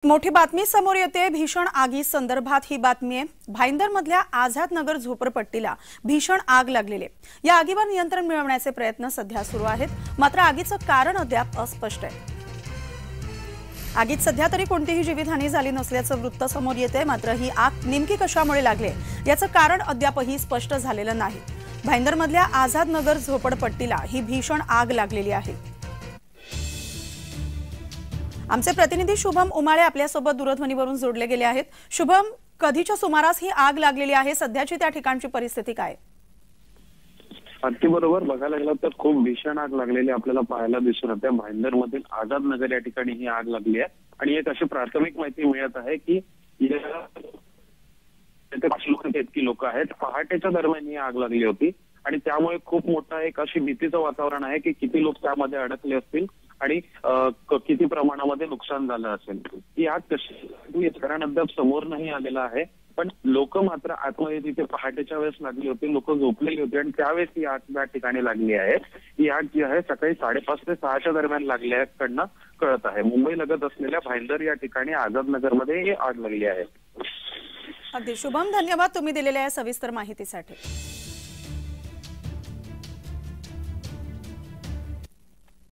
मोठी बातमी समोर येते। भीषण आगी संदर्भात ही बातमी आहे। भाईंदरमधल्या आझाद नगर झोपडपट्टीला भीषण आग लागलेली आहे। या आगीवर नियंत्रण मिळवण्याचे प्रयत्न सध्या सुरू आहेत, मात्र आगीचं कारण अद्याप अस्पष्ट आहे। आगीत सध्या तरी कोणतीही जीवितहानी झाली नसल्याचं वृत्त समोर येते, मात्र ही आग नेमकी कशामुळे लागली याचं कारण अद्यापही स्पष्ट झालेलं नाही। भाईंदरमधल्या आझाद नगर झोपडपट्टीला ही भीषण आग लागलेली आहे। आमचे प्रतिनिधी शुभम उमाळे आपल्यासोबत दूरध्वनीवरून जोडले गेले आहेत। शुभम, कधीच्या सुमारास ही आग लागलेली आहे? सध्याची त्या ठिकाणची परिस्थिती काय? अगदी बरोबर, बघायला गेलं तर खूप भीषण आग लागलेली आपल्याला पाहायला दिसून येते। भाईंदरमधील आझाद नगर या ठिकाणी ही आग लागली आहे आणि एक अशी प्राथमिक माहिती मिळत आहे की इतकी लोक आहेत। पहाटेच्या दरम्यान ही आग लागली होती आणि त्यामुळे खूप मोठा एक अशी भीतीचं वातावरण आहे की किती लोक त्यामध्ये अडकले असतील आणि किती प्रमाणामध्ये नुकसान झालं असेल। ही आग कशी कारण अद्याप समोर नाही आलेला आहे, पण लोक मात्र आतमध्ये तिथे पहाटेच्या वेळेस लागली होती, लोक झोपलेली होती आणि त्यावेळेस ही आग त्या ठिकाणी लागली आहे। ही आग जी आहे सकाळी 5:30 ते 6च्या दरम्यान लागल्याकडनं कळत आहे। मुंबई लगत असलेल्या भाईंदर या ठिकाणी आझाद नगरमध्ये ही आग लागली आहे। अगदी शुभम, धन्यवाद तुम्ही दिलेल्या या सविस्तर माहितीसाठी।